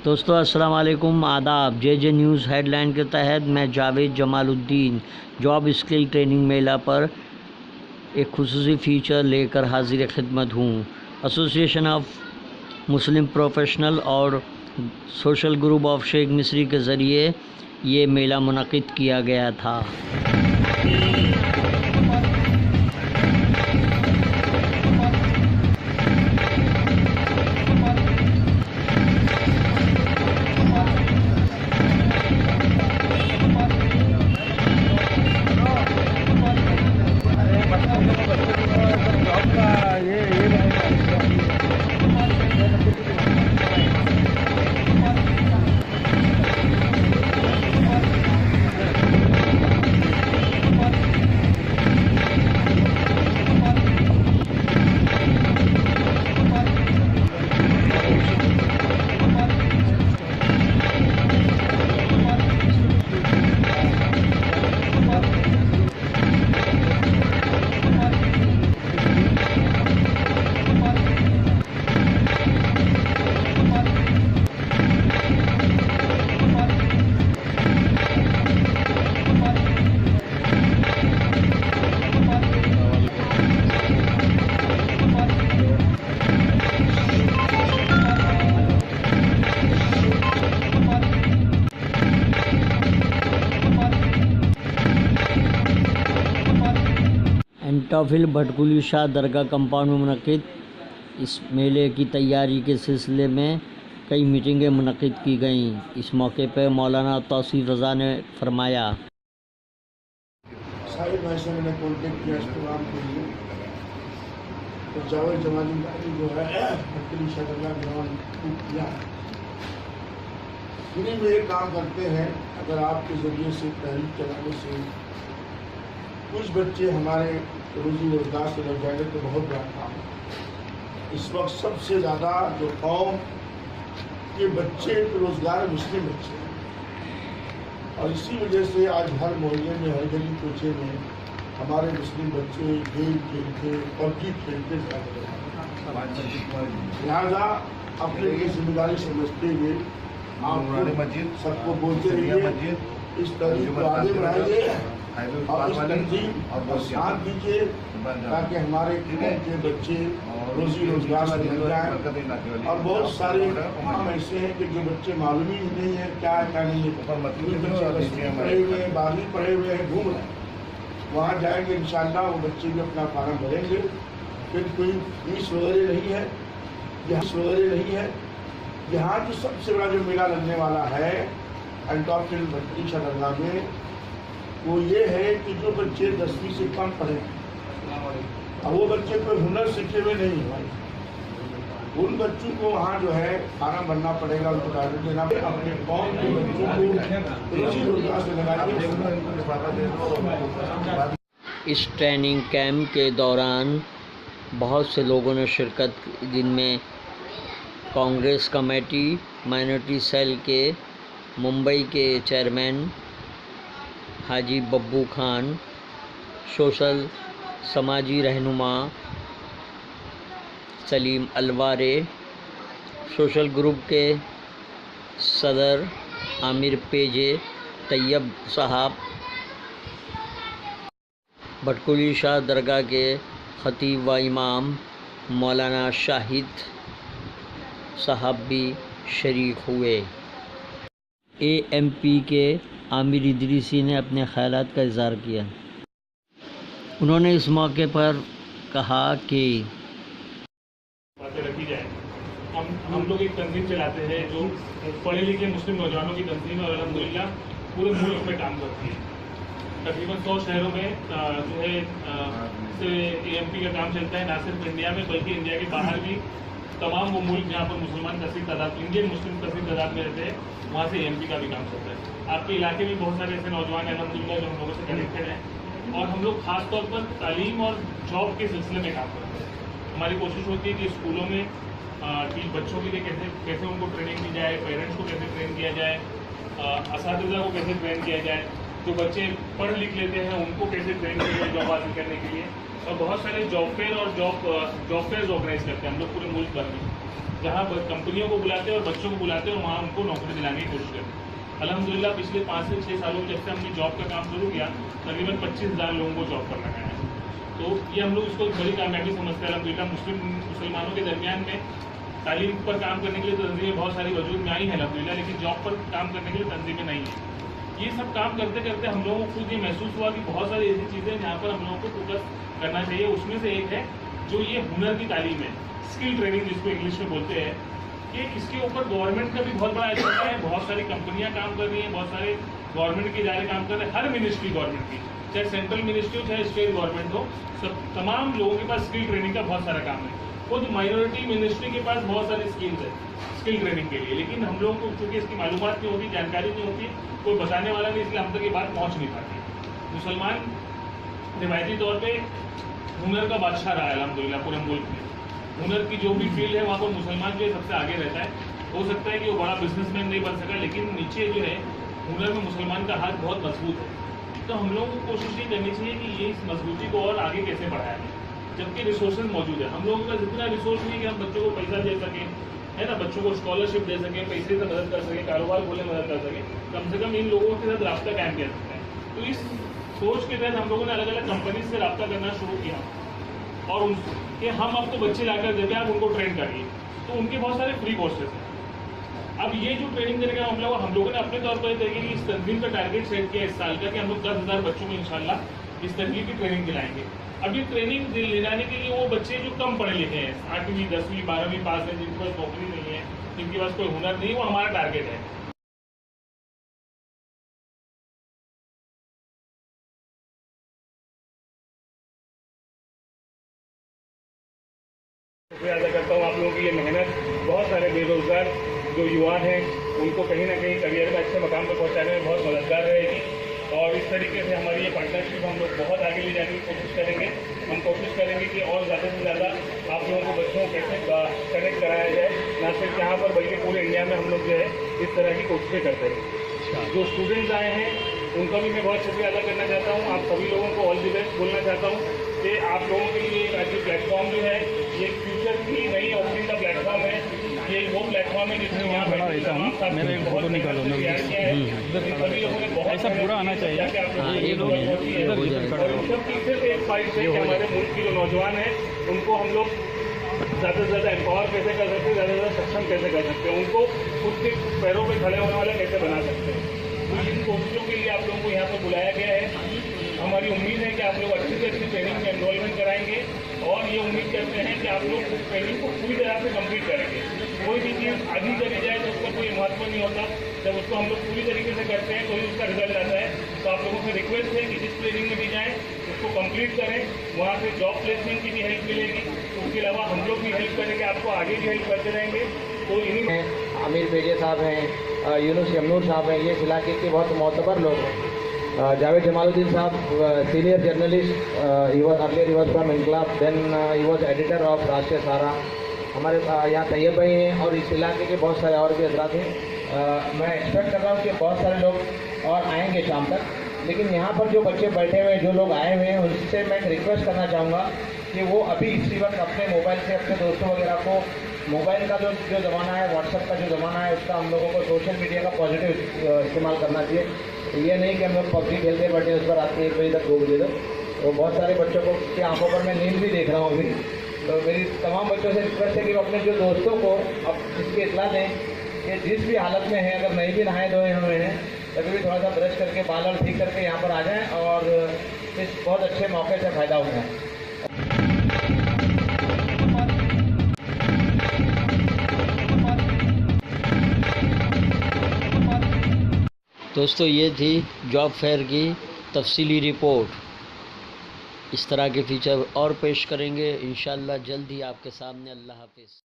दोस्तों अस्सलाम वालेकुम, आदाब। जे न्यूज़ हेडलाइन के तहत मैं Javed Jamaluddin job skill training मेला पर एक खुसूसी फ़ीचर लेकर हाजिर खिदमत हूँ। एसोसिएशन ऑफ मुस्लिम प्रोफेशनल और social group of Sheikh Misri के ज़रिए ये मेला मुनक़िद किया गया था। एंटोफिल भटकुली शाह दरगाह कंपाउंड में मुनक़िद इस मेले की तैयारी के सिलसिले में कई मीटिंगें मुनक़िद की गईं। इस मौके पर मौलाना तौसीफ़ रज़ा ने फरमाया, साहिब भाई से मैंने कॉन्टेक्ट किया इस प्रोग्राम के लिए, तो जावेद जमालुद्दीन जो है भटकुली शाह दरगाह ग्राउंड किया। इन्हीं में एक काम करते हैं, अगर आपके ज़रिए से तहरीक चलाने से कुछ बच्चे हमारे रोज़ी रोज़गार से लग जाएंगे तो बहुत बड़ा काम है। इस वक्त सबसे ज़्यादा जो कौम के बच्चे रोज़गार मुस्लिम बच्चे हैं, और इसी वजह से आज हर मोहल्ले में, हर गली कोचे में हमारे मुस्लिम बच्चे गेम खेलते, पबजी खेलते लिहाजा अपने की जिम्मेदारी समझते हुए आप सबको बोलते रहिए, इस तरीके को आगे बढ़ाइए और इस तंजीम और साथ दीजिए ताकि हमारे कौम के बच्चे रोज़ी रोज़गार से मिल जाए। और बहुत सारे काम ऐसे हैं कि जो बच्चे मालूम ही नहीं है क्या है क्या नहीं है, बच्चे पढ़े हुए हैं, 12वीं पढ़े हुए हैं, घूम रहे हैं। वहाँ जाएंगे इंशाअल्लाह वो बच्चे भी अपना फार्म भरेंगे। फिर कोई फीस वगैरह नहीं है, यहाँ जो सबसे बड़ा जो मेला लगने वाला है एंटोफिल भटकुली शाह दरगाह में, वो ये है कि जो बच्चे 10वीं से कम पढ़े और वो बच्चे कोई हुनर सीखे हुए नहीं है, उन बच्चों को वहाँ जो है फार्म भरना पड़ेगा, उनको टारगेट देना पड़ेगा। अपने कौम के बच्चों को रोज़ी रोज़गार से लगाइए। इस ट्रेनिंग कैंप के दौरान बहुत से लोगों ने शिरकत, जिनमें कांग्रेस कमेटी माइनॉरिटी सेल के मुंबई के चेयरमैन हाजी बब्बू खान, सोशल समाजी रहनुमा सलीम अलवारे, सोशल ग्रुप के सदर आमिर पेजे तैयब साहब, भटकुली शाह दरगाह के खतीब व इमाम मौलाना शाहिद साहब भी शरीक हुए। AMP के आमिर इदरीसी ने अपने ख़यालात का इज़हार किया। उन्होंने इस मौके पर कहा कि बातें रखी जाए। हम लोग एक तंजीम चलाते हैं जो पढ़े लिखे मुस्लिम नौजवानों की तंजीम है और अल्हम्दुलिल्लाह पूरे मुल्क में काम करती है। तकरीबन 100 शहरों में जो है AMP का काम चलता है, ना सिर्फ इंडिया में बल्कि इंडिया के बाहर भी तमाम वो मुल्क जहाँ पर मुसलमान कसीर तादाद, इंडियन मुस्लिम कसीर तादाद में रहते हैं, वहाँ से AMP का भी काम चलता है। आपके इलाके में बहुत सारे ऐसे नौजवान हैं अल्हम्दुलिल्लाह जो हम लोगों से कनेक्टेड हैं, और हम लोग खास तौर पर तालीम और जॉब के सिलसिले में काम करते हैं। हमारी कोशिश होती है कि स्कूलों में बच्चों के लिए कैसे उनको ट्रेनिंग दी जाए, पेरेंट्स को कैसे ट्रेन किया जाए, असातिज़ा को कैसे ट्रेन किया जाए, जो बच्चे पढ़ लिख लेते हैं उनको कैसे ट्रेन किया जाए जॉब हासिल करने के लिए। और बहुत सारे जॉब फेयर और जॉब फेयर्स ऑर्गेनाइज करते हैं हम लोग पूरे मुल्क भर में। जहाँ कंपनियों को बुलाते हैं और बच्चों को बुलाते हैं और वहाँ उनको नौकरी दिलाने की कोशिश करते हैं। अल्हम्दुलिल्लाह पिछले 5 से 6 सालों जब से हमने जॉब का काम शुरू किया, तकरीबन 25,000 लोगों को जॉब पर लगाया है। तो ये हम लोग इसको एक बड़ी कामयाबी समझते हैं। अल्हम्दुलिल्लाह मुसलमानों के दरमियान में तालीम पर काम करने के लिए तंजीमें बहुत सारी वजूद में आई हैं अल्हम्दुलिल्लाह, लेकिन जॉब पर काम करने के लिए तंजीमें नहीं हैं। ये सब काम करते करते हम लोगों को खुद ये महसूस हुआ कि बहुत सारी ऐसी चीज़ें हैं जहाँ पर हम लोगों को फोकस करना चाहिए। उसमें से एक है जो ये हुनर की तालीम है, स्किल ट्रेनिंग जिसको इंग्लिश में बोलते हैं, कि इसके ऊपर गवर्नमेंट का भी बहुत बड़ा एजेंडा है। बहुत सारी कंपनियां काम कर रही हैं, बहुत सारे गवर्नमेंट के इदारे काम कर रहे हैं, हर मिनिस्ट्री गवर्नमेंट की, चाहे सेंट्रल मिनिस्ट्री हो चाहे स्टेट गवर्नमेंट हो, सब तमाम लोगों के पास स्किल ट्रेनिंग का बहुत सारा काम है। खुद माइनॉरिटी मिनिस्ट्री के पास बहुत सारी स्कीम्स है स्किल ट्रेनिंग के लिए, लेकिन हम लोगों को चूँकि इसकी मालूमात नहीं होती, जानकारी नहीं होती, कोई बताने वाला नहीं, इसलिए हम तक ये बात पहुँच नहीं पाती। मुसलमान रिवायती तौर पर हुनर का बादशाह रहा है अल्हम्दुलिल्लाह पूरे मुल्क में। हुनर की जो भी फील्ड है वहाँ पर मुसलमान जो है सबसे आगे रहता है। हो सकता है कि वो बड़ा बिजनेसमैन नहीं बन सका, लेकिन नीचे जो है हुनर में मुसलमान का हाथ बहुत मजबूत है। तो हम लोगों को कोशिश ये करनी चाहिए कि ये इस मजबूती को और आगे कैसे बढ़ाया जाए, जबकि रिसोर्सेज मौजूद है। हम लोगों का जितना रिसोर्स नहीं है कि हम बच्चों को पैसा दे सकें, है ना, बच्चों को स्कॉलरशिप दे सकें, पैसे से मदद कर सकें, कारोबार खोलने में मदद कर सकें, कम से कम इन लोगों के साथ रब्ता कायम किया सकते हैं। तो इस सोच के तहत हम लोगों ने अलग अलग कंपनी से रब्ता करना शुरू किया और उनके हम अब तो बच्चे लाकर देते हैं, आप उनको ट्रेन करिए। तो उनके बहुत सारे फ्री कोर्सेज हैं। अब ये जो ट्रेनिंग देने का हम लोगों ने अपने तौर पर देखें कि इस तंजीम का टारगेट सेट किया इस साल का कि हम लोग 10,000 बच्चों को इंशाल्लाह इस तंजीम की ट्रेनिंग दिलाएंगे। अब ये ट्रेनिंग दिलाने के लिए वो बच्चे जो कम पढ़े लिखे हैं, 8वीं 10वीं 12वीं पास है, जिनके पास नौकरी नहीं है, जिनके पास कोई हुनर नहीं, वो हमारा टारगेट है। शुक्रिया अदा करता हूँ आप लोगों की ये मेहनत। बहुत सारे बेरोजगार जो युवा हैं उनको कहीं ना कहीं करियर में अच्छे मकाम पर पहुँचाने में बहुत मददगार रहेगी, और इस तरीके से हमारी ये पार्टनरशिप हम लोग बहुत आगे ले जाने की कोशिश करेंगे। हम कोशिश करेंगे कि और ज़्यादा से ज़्यादा आप लोगों को बच्चों को कैसे कनेक्ट कराया जाए, ना सिर्फ यहाँ पर बल्कि पूरे इंडिया में हम लोग जो है इस तरह की कोशिशें करते हैं। जो स्टूडेंट्स आए हैं उनका भी मैं बहुत शुक्रिया अदा करना चाहता हूँ। आप सभी लोगों को ऑल द बेस्ट बोलना चाहता हूँ कि आप लोगों के लिए आज जो प्लेटफॉर्म जो है ये फ्यूचर की नई ओपनिंग का प्लेटफॉर्म है। ये वो प्लेटफॉर्म है जिसमें यहाँ बड़ा रहता हूँ, मेरा एक फोटो निकालो ना, ऐसा पूरा आना चाहिए। एक फाइट से हमारे मुल्क की जो नौजवान है उनको हम लोग ज़्यादा से ज़्यादा एम्पावर कैसे कर सकते हैं, ज़्यादा से ज़्यादा सक्षम कैसे कर सकते हैं, उनको खुद के पैरों पे खड़े होने वाले कैसे बना सकते हैं। तो इन कोशिशों के लिए आप लोगों को यहाँ पर बुलाया गया है। हमारी उम्मीद है कि आप लोग अच्छी से अच्छी ट्रेनिंग में एनरोलमेंट कराएंगे, और ये उम्मीद करते हैं कि आप लोग उस ट्रेनिंग को पूरी तरह से कंप्लीट करेंगे। कोई भी चीज़ आधी चली जाए तो उसका कोई महत्व नहीं होता, जब उसको हम लोग पूरी तरीके से करते हैं तो ही उसका रिजल्ट आता है। तो आप लोगों से रिक्वेस्ट है कि जिस ट्रेनिंग में भी जाएँ उसको कंप्लीट करें, वहाँ से जॉब प्लेसमेंट की भी हेल्प मिलेगी। उसके अलावा हम लोग भी हेल्प करेंगे, आपको आगे भी हेल्प करते रहेंगे। तो इन्हीं आमिर पेजे साहब हैं, यूनुस यमनूर साहब हैं, ये इस इलाके के बहुत मोतबर लोग हैं। जावेद जमालुद्दीन साहब senior journalist, he was earlier he was from Inquilab, then he was editor of Rashtriya Sahara. हमारे यहाँ तैयब भाई हैं और इस इलाके के बहुत सारे और भी हजरात हैं। मैं एक्सपेक्ट कर रहा हूँ कि बहुत सारे लोग और आएंगे शाम तक, लेकिन यहाँ पर जो बच्चे बैठे हुए हैं, जो लोग आए हुए हैं, उनसे मैं रिक्वेस्ट करना चाहूँगा कि वो अभी इसी वक्त अपने मोबाइल से अपने दोस्तों वगैरह को, मोबाइल का जो ज़माना है, व्हाट्सएप का जो ज़माना है, उसका हम लोगों को सोशल मीडिया का पॉजिटिव इस्तेमाल करना चाहिए। ये नहीं कि हम लोग पबजी खेलते बैठे उस पर रात के 1 बजे तक 2 बजे तक। तो बहुत सारे बच्चों को की आंखों पर मैं नींद भी देख रहा हूँ अभी। तो मेरी तमाम बच्चों से रिक्वेस्ट है कि वो अपने जो दोस्तों को अब इसकी इतला दें कि जिस भी हालत में है, अगर नहीं भी नहाए धोए हुए हैं, तभी भी थोड़ा सा ब्रश करके बाल और ठीक करके यहाँ पर आ जाएँ और इस बहुत अच्छे मौके से फ़ायदा उठाएँ। दोस्तों ये थी जॉब फेयर की तफसीली रिपोर्ट। इस तरह के फीचर और पेश करेंगे इंशाअल्लाह जल्द ही आपके सामने। अल्लाह हाफिज़।